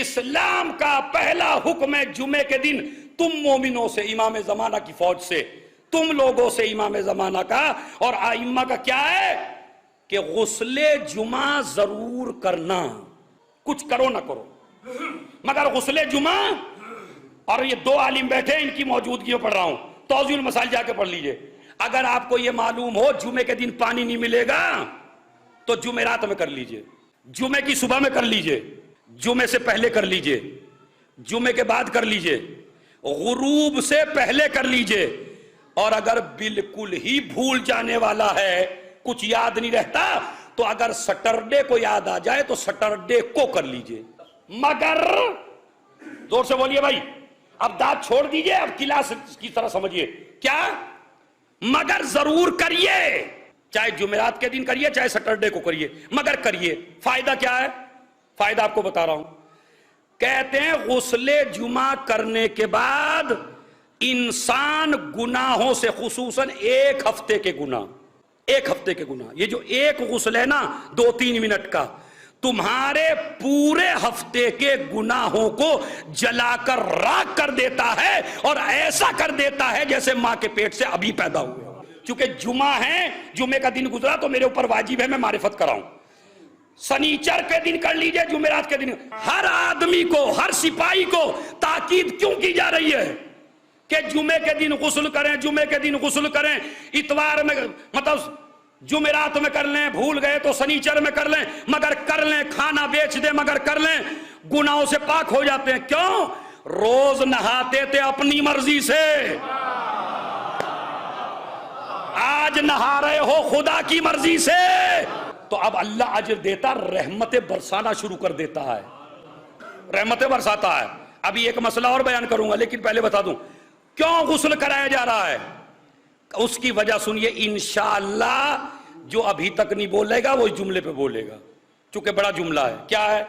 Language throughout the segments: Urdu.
اسلام کا پہلا حکم ہے جمعے کے دن تم مومنوں سے، امام زمانہ کی فوج سے، تم لوگوں سے امام زمانہ کا اور ائمہ کا کیا ہے کہ غسل جمعہ ضرور کرنا، کچھ کرو نہ کرو مگر غسل جمعہ. اور یہ دو عالم بیٹھے ان کی موجودگی میں پڑھ رہا ہوں، توضیح المسائل جا کے پڑھ لیجئے. اگر آپ کو یہ معلوم ہو جمعے کے دن پانی نہیں ملے گا تو جمعرات میں کر لیجئے، جمعے کی صبح میں کر لیجئے، جمعے سے پہلے کر لیجئے، جمعے کے بعد کر لیجئے، غروب سے پہلے کر لیجئے. اور اگر بالکل ہی بھول جانے والا ہے، کچھ یاد نہیں رہتا، تو اگر سٹرڈے کو یاد آ جائے تو سٹرڈے کو کر لیجئے. مگر زور سے بولیے بھائی، اب دانت چھوڑ دیجئے، اب کلاس کی طرح سمجھیے کیا، مگر ضرور کریے، چاہے جمعرات کے دن کریے چاہے سٹرڈے کو کریے، مگر کریے. فائدہ کیا ہے؟ فائدہ آپ کو بتا رہا ہوں. کہتے ہیں غسل جمعہ کرنے کے بعد انسان گناہوں سے، خصوصاً ایک ہفتے کے گناہ، یہ جو ایک غسل ہے نا 2-3 منٹ کا، تمہارے پورے ہفتے کے گناہوں کو جلا کر راکھ کر دیتا ہے، اور ایسا کر دیتا ہے جیسے ماں کے پیٹ سے ابھی پیدا ہوئے. چونکہ جمعہ ہے، جمعے کا دن گزرا تو میرے اوپر واجب ہے میں معرفت کراؤں. سنیچر کے دن کر لیجئے، جمعرات کے دن. ہر آدمی کو، ہر سپاہی کو تاکید کیوں کی جا رہی ہے کہ جمعے کے دن غسل کریں، جمعے کے دن غسل کریں. اتوار میں مطلب جمعرات میں کر لیں، بھول گئے تو سنیچر میں کر لیں، مگر کر لیں. کھانا بیچ دیں مگر کر لیں، گناہوں سے پاک ہو جاتے ہیں. کیوں؟ روز نہاتے تھے اپنی مرضی سے، آج نہا رہے ہو خدا کی مرضی سے. تو اب اللہ اجر دیتا، رحمتیں برسانا شروع کر دیتا ہے، رحمتیں برساتا ہے. ابھی ایک مسئلہ اور بیان کروں گا، لیکن پہلے بتا دوں کیوں غسل کرایا جا رہا ہے. اس کی وجہ سنیے، انشاءاللہ جو ابھی تک نہیں بولے گا وہ اس جملے پہ بولے گا، چونکہ بڑا جملہ ہے. کیا ہے؟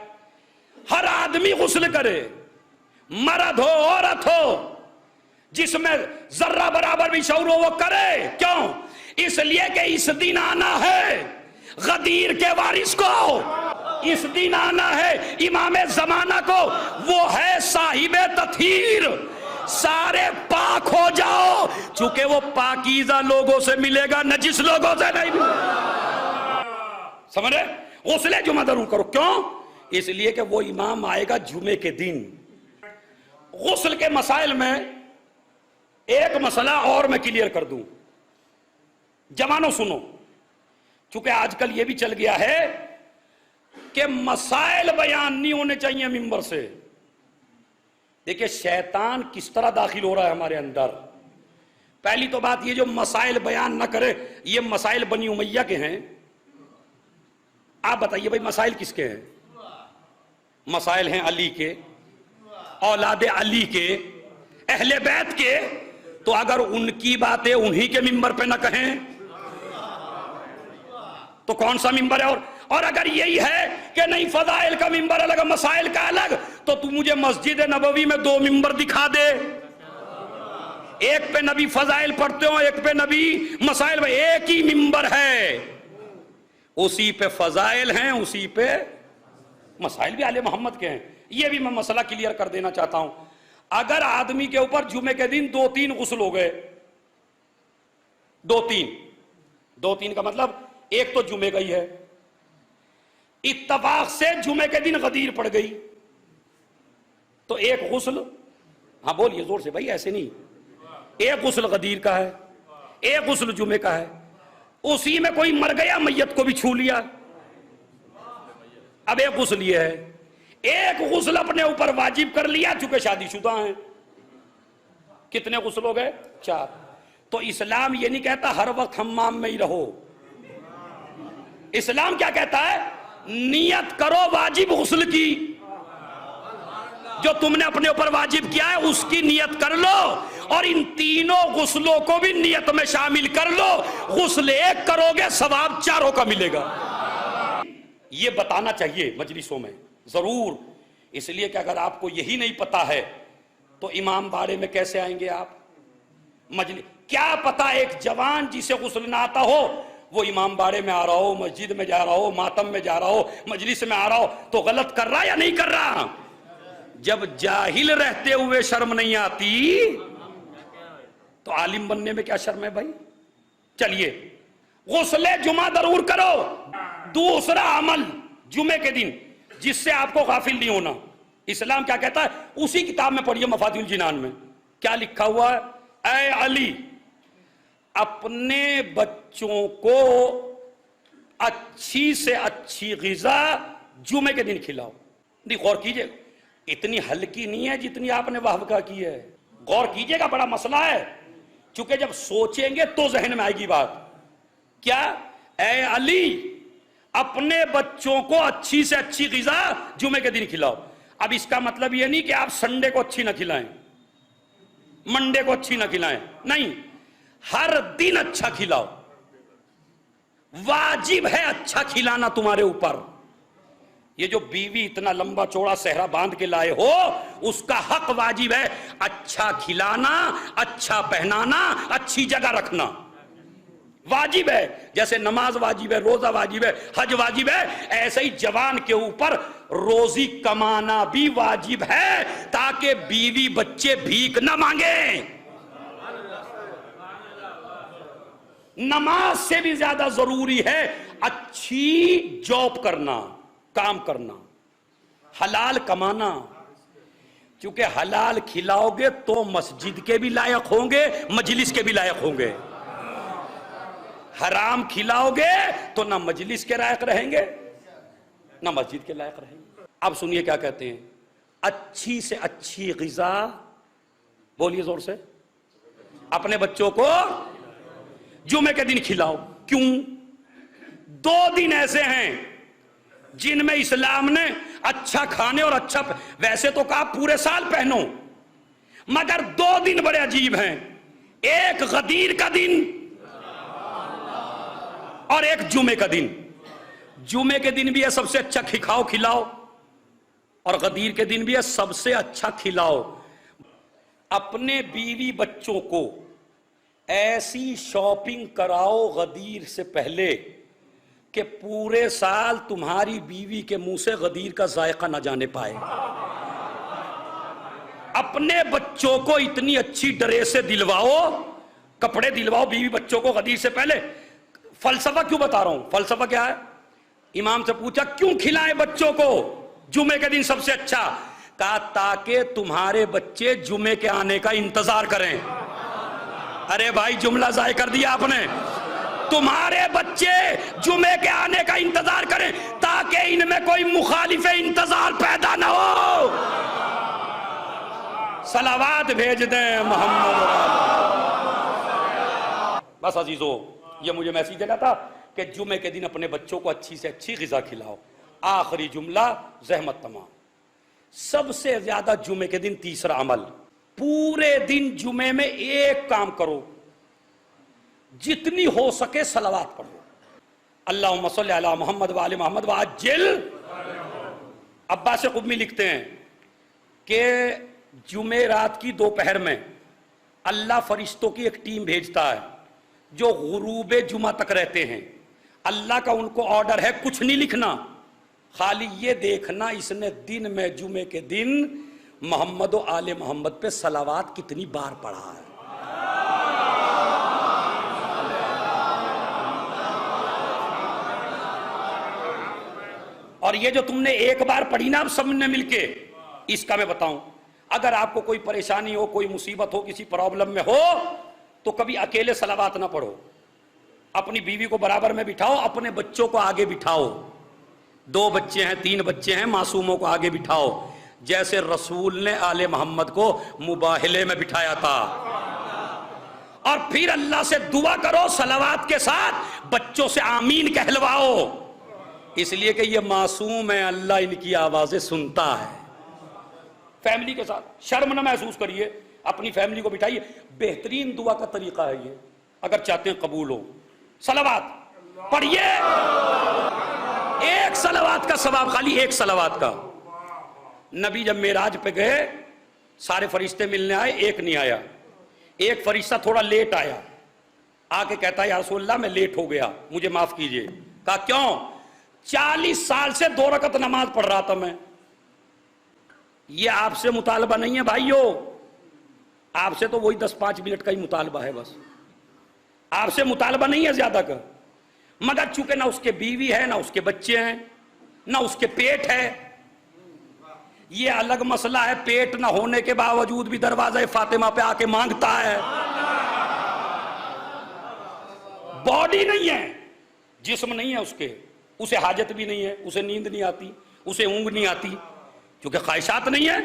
ہر آدمی غسل کرے، مرد ہو عورت ہو، جس میں ذرہ برابر بھی شعور ہو وہ کرے. کیوں؟ اس لیے کہ اس دن آنا ہے غدیر کے وارث کو، اس دن آنا ہے امام زمانہ کو، وہ ہے صاحب تطہیر. سارے پاک ہو جاؤ، چونکہ وہ پاکیزہ لوگوں سے ملے گا، نجس لوگوں سے نہیں ملے گا. سمجھ رہے؟ غسل جمعہ ضرور کرو. کیوں؟ اس لیے کہ وہ امام آئے گا جمعے کے دن. غسل کے مسائل میں ایک مسئلہ اور میں کلیئر کر دوں، جوانوں سنو، چونکہ آج کل یہ بھی چل گیا ہے کہ مسائل بیان نہیں ہونے چاہیے ممبر سے. دیکھیں شیطان کس طرح داخل ہو رہا ہے ہمارے اندر. پہلی تو بات یہ جو مسائل بیان نہ کرے، یہ مسائل بنی امیہ کے ہیں. آپ بتائیے بھائی مسائل کس کے ہیں؟ مسائل ہیں علی کے، اولاد علی کے، اہل بیت کے. تو اگر ان کی باتیں انہی کے ممبر پہ نہ کہیں تو کون سا ممبر ہے؟ اور اگر یہی ہے کہ نہیں فضائل کا ممبر الگ مسائل کا الگ، تو تو مجھے مسجد نبوی میں 2 ممبر دکھا دے، ایک پہ نبی فضائل پڑھتے ہوں، ایک پہ نبی مسائل. میں ایک ہی ممبر ہے، اسی پہ فضائل ہیں، اسی پہ مسائل بھی آل محمد کے ہیں. یہ بھی میں مسئلہ کلیئر کر دینا چاہتا ہوں. اگر آدمی کے اوپر جمعے کے دن 2-3 غسل ہو گئے، 2-3 کا مطلب ایک تو جمعے کا ہی ہے، اتفاق سے جمعے کے دن غدیر پڑ گئی تو ایک غسل، ہاں بولیے زور سے بھائی، ایسے نہیں، ایک غسل غدیر کا ہے، ایک غسل جمعے کا ہے. اسی میں کوئی مر گیا، میت کو بھی چھو لیا، اب ایک غسل یہ ہے. ایک غسل اپنے اوپر واجب کر لیا چونکہ شادی شدہ ہیں. کتنے غسل ہو گئے؟ 4. تو اسلام یہ نہیں کہتا ہر وقت حمام میں ہی رہو. اسلام کیا کہتا ہے؟ نیت کرو واجب غسل کی، جو تم نے اپنے اوپر واجب کیا ہے اس کی نیت کر لو، اور ان تینوں غسلوں کو بھی نیت میں شامل کر لو. غسل ایک کرو گے ثواب 4 کا ملے گا. یہ بتانا چاہیے مجلسوں میں ضرور، اس لیے کہ اگر آپ کو یہی نہیں پتا ہے تو امام باڑے میں کیسے آئیں گے آپ؟ مجلس کیا پتا ایک جوان جسے غسل نہ آتا ہو وہ امام باڑے میں آ رہا ہو، مسجد میں جا رہا ہو، ماتم میں جا رہا ہو، مجلس میں آ رہا ہو، تو غلط کر رہا یا نہیں کر رہا؟ جب جاہل رہتے ہوئے شرم نہیں آتی تو عالم بننے میں کیا شرم ہے بھائی؟ چلیے غسل جمعہ ضرور کرو. دوسرا عمل جمعے کے دن جس سے آپ کو غافل نہیں ہونا، اسلام کیا کہتا ہے اسی کتاب میں پڑھیے مفاتیح الجنان میں کیا لکھا ہوا ہے. اے علی، اپنے بچوں کو اچھی سے اچھی غذا جمعے کے دن کھلاؤ. نہیں غور کیجئے، اتنی ہلکی نہیں ہے جتنی آپ نے واہبکا کی ہے. غور کیجئے گا، بڑا مسئلہ ہے، چونکہ جب سوچیں گے تو ذہن میں آئے گی بات. کیا؟ اے علی، اپنے بچوں کو اچھی سے اچھی غذا جمعے کے دن کھلاؤ. اب اس کا مطلب یہ نہیں کہ آپ سنڈے کو اچھی نہ کھلائیں، منڈے کو اچھی نہ کھلائیں، نہیں، ہر دن اچھا کھلاؤ. واجب ہے اچھا کھلانا تمہارے اوپر. یہ جو بیوی اتنا لمبا چوڑا صحرا باندھ کے لائے ہو، اس کا حق واجب ہے اچھا کھلانا، اچھا پہنانا، اچھی جگہ رکھنا واجب ہے. جیسے نماز واجب ہے، روزہ واجب ہے، حج واجب ہے، ایسے ہی جوان کے اوپر روزی کمانا بھی واجب ہے تاکہ بیوی بچے بھیک نہ مانگیں. نماز سے بھی زیادہ ضروری ہے اچھی جاب کرنا، کام کرنا، حلال کمانا. کیونکہ حلال کھلاؤ گے تو مسجد کے بھی لائق ہوں گے، مجلس کے بھی لائق ہوں گے. حرام کھلاؤ گے تو نہ مجلس کے لائق رہیں گے نہ مسجد کے لائق رہیں گے. اب سنیے کیا کہتے ہیں، اچھی سے اچھی غذا، بولیے زور سے، اپنے بچوں کو جمعے کے دن کھلاؤ. کیوں؟ 2 دن ایسے ہیں جن میں اسلام نے اچھا کھانے اور اچھا ویسے تو کہا پورے سال پہنو، مگر 2 دن بڑے عجیب ہیں. ایک غدیر کا دن اور ایک جمعے کا دن. جمعے کے دن بھی ہے سب سے اچھا کھاؤ کھلاؤ، اور غدیر کے دن بھی ہے سب سے اچھا کھلاؤ. اپنے بیوی بچوں کو ایسی شاپنگ کراؤ غدیر سے پہلے کہ پورے سال تمہاری بیوی کے منہ سے غدیر کا ذائقہ نہ جانے پائے. اپنے بچوں کو اتنی اچھی ڈریسیں دلواؤ، کپڑے دلواؤ بیوی بچوں کو غدیر سے پہلے. فلسفہ کیوں بتا رہا ہوں؟ فلسفہ کیا ہے؟ امام سے پوچھا کیوں کھلائیں بچوں کو جمعے کے دن سب سے اچھا؟ کہا تاکہ تمہارے بچے جمعے کے آنے کا انتظار کریں. ارے بھائی جملہ ضائع کر دیا آپ نے. تمہارے بچے جمعے کے آنے کا انتظار کریں تاکہ ان میں کوئی مخالف انتظار پیدا نہ ہو. صلوات بھیج دیں محمد. بس عزیزو، یہ مجھے میسیج دینا تھا کہ جمعے کے دن اپنے بچوں کو اچھی سے اچھی غذا کھلاؤ. آخری جملہ زحمت تمام. سب سے زیادہ جمعے کے دن تیسرا عمل، پورے دن جمعے میں ایک کام کرو، جتنی ہو سکے صلوات پڑھو. اللہم صلی علی محمد وآل محمد وعجل. عباس قمی لکھتے ہیں کہ جمعے رات کی دوپہر میں اللہ فرشتوں کی ایک ٹیم بھیجتا ہے جو غروب جمعہ تک رہتے ہیں. اللہ کا ان کو آرڈر ہے کچھ نہیں لکھنا، خالی یہ دیکھنا اس نے دن میں جمعے کے دن محمد و آل محمد پہ صلوات کتنی بار پڑھا ہے. اور یہ جو تم نے ایک بار پڑھی نا اب سب نے مل کے، اس کا میں بتاؤں، اگر آپ کو کوئی پریشانی ہو، کوئی مصیبت ہو، کسی پرابلم میں ہو تو کبھی اکیلے صلوات نہ پڑھو. اپنی بیوی کو برابر میں بٹھاؤ، اپنے بچوں کو آگے بٹھاؤ. 2 بچے ہیں، 3 بچے ہیں، معصوموں کو آگے بٹھاؤ، جیسے رسول نے آل محمد کو مباہلے میں بٹھایا تھا. اور پھر اللہ سے دعا کرو صلوات کے ساتھ، بچوں سے آمین کہلواؤ، اس لیے کہ یہ معصوم ہے، اللہ ان کی آوازیں سنتا ہے. فیملی کے ساتھ شرم نہ محسوس کریے، اپنی فیملی کو بٹھائیے. بہترین دعا کا طریقہ ہے یہ، اگر چاہتے ہیں قبول ہو. صلوات پڑھیے، ایک صلوات کا ثواب، خالی ایک صلوات کا. نبی جب معراج پہ گئے، سارے فرشتے ملنے آئے، ایک نہیں آیا. ایک فرشتہ تھوڑا لیٹ آیا، آ کے کہتا ہے یا رسول اللہ میں لیٹ ہو گیا، مجھے معاف کیجئے. کہا کیوں؟ 40 سال سے 2 رکعت نماز پڑھ رہا تھا میں، یہ آپ سے مطالبہ نہیں ہے بھائیو، آپ سے تو وہی 10-5 منٹ کا ہی مطالبہ ہے، بس آپ سے مطالبہ نہیں ہے زیادہ کا، مگر چونکہ نہ اس کے بیوی ہے، نہ اس کے بچے ہیں، نہ اس کے پیٹ ہے، یہ الگ مسئلہ ہے، پیٹ نہ ہونے کے باوجود بھی دروازہ فاطمہ پہ آ کے مانگتا ہے، باڈی نہیں ہے، جسم نہیں ہے اس کے، اسے حاجت بھی نہیں ہے، اسے نیند نہیں آتی، اسے اونگ نہیں آتی، کیونکہ خواہشات نہیں ہے۔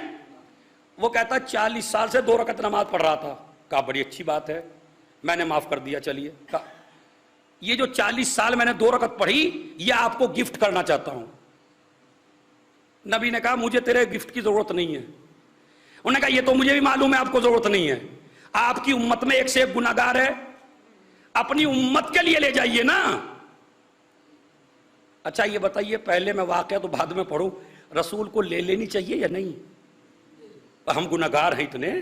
وہ کہتا 40 سال سے 2 رکعت نماز پڑھ رہا تھا، کہا بڑی اچھی بات ہے، میں نے معاف کر دیا، چلیے، یہ جو 40 سال میں نے 2 رکعت پڑھی یہ آپ کو گفٹ کرنا چاہتا ہوں۔ نبی نے کہا مجھے تیرے گفٹ کی ضرورت نہیں ہے، انہوں نے کہا یہ تو مجھے بھی معلوم ہے آپ کو ضرورت نہیں ہے، آپ کی امت میں ایک سے ایک گناہگار ہے، اپنی امت کے لیے لے جائیے نا۔ اچھا یہ بتائیے، پہلے میں واقعہ تو بعد میں پڑھوں، رسول کو لے لینی چاہیے یا نہیں؟ ہم گناہگار ہیں اتنے،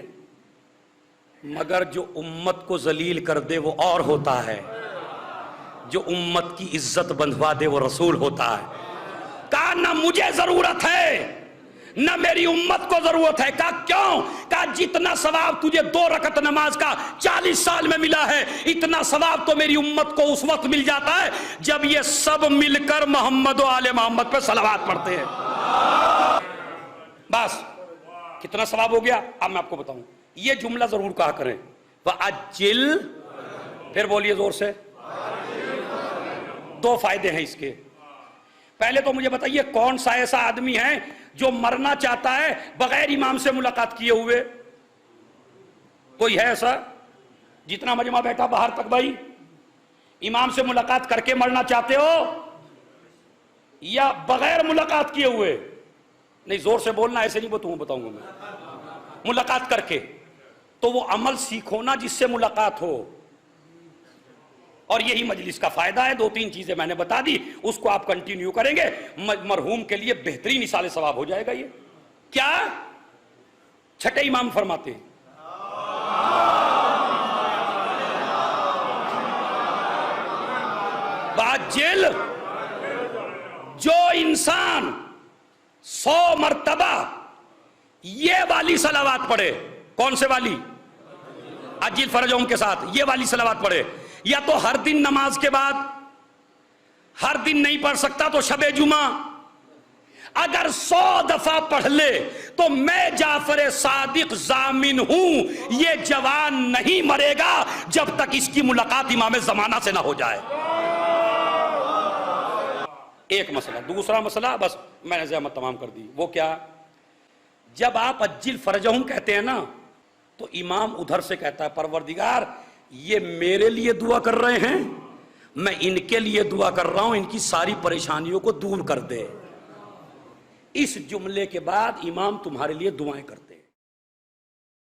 مگر جو امت کو ذلیل کر دے وہ اور ہوتا ہے، جو امت کی عزت بندھوا دے وہ رسول ہوتا ہے۔ کہا نہ مجھے ضرورت ہے نہ میری امت کو ضرورت ہے۔ کہا کیوں؟ کہا جتنا ثواب تجھے 2 رکعت نماز کا 40 سال میں ملا ہے، اتنا ثواب تو میری امت کو اس وقت مل جاتا ہے جب یہ سب مل کر محمد و آل محمد پہ صلوات پڑھتے ہیں۔ بس کتنا ثواب ہو گیا؟ اب میں آپ کو بتاؤں، یہ جملہ ضرور کہا کریں، وَأَجِّلْ، پھر بولیے زور سے۔ 2 فائدے ہیں اس کے۔ پہلے تو مجھے بتائیے کون سا ایسا آدمی ہے جو مرنا چاہتا ہے بغیر امام سے ملاقات کیے ہوئے؟ کوئی ہے ایسا؟ جتنا مجمع بیٹھا باہر تک بھائی، امام سے ملاقات کر کے مرنا چاہتے ہو یا بغیر ملاقات کیے ہوئے؟ نہیں زور سے بولنا، ایسے نہیں بتاؤں گا میں۔ ملاقات کر کے، تو وہ عمل سیکھو نا جس سے ملاقات ہو، اور یہی مجلس کا فائدہ ہے۔ 2-3 چیزیں میں نے بتا دی، اس کو آپ کنٹینیو کریں گے، مرحوم کے لیے بہترین اصال ثواب ہو جائے گا۔ یہ کیا؟ چھٹے امام فرماتے ہیں باجل، جو انسان 100 مرتبہ یہ والی صلوات پڑھے، کون سے والی؟ عجل فرجہم کے ساتھ یہ والی صلوات پڑھے، یا تو ہر دن نماز کے بعد، ہر دن نہیں پڑھ سکتا تو شب جمعہ، اگر 100 دفعہ پڑھ لے تو میں جعفر صادق ضامن ہوں یہ جوان نہیں مرے گا جب تک اس کی ملاقات امام زمانہ سے نہ ہو جائے۔ ایک مسئلہ۔ دوسرا مسئلہ، بس میں نے زحمت تمام کر دی، وہ کیا؟ جب آپ عجل فرجہم کہتے ہیں نا تو امام ادھر سے کہتا ہے پروردگار یہ میرے لیے دعا کر رہے ہیں، میں ان کے لیے دعا کر رہا ہوں، ان کی ساری پریشانیوں کو دور کر دے۔ اس جملے کے بعد امام تمہارے لیے دعائیں کرتے ہیں۔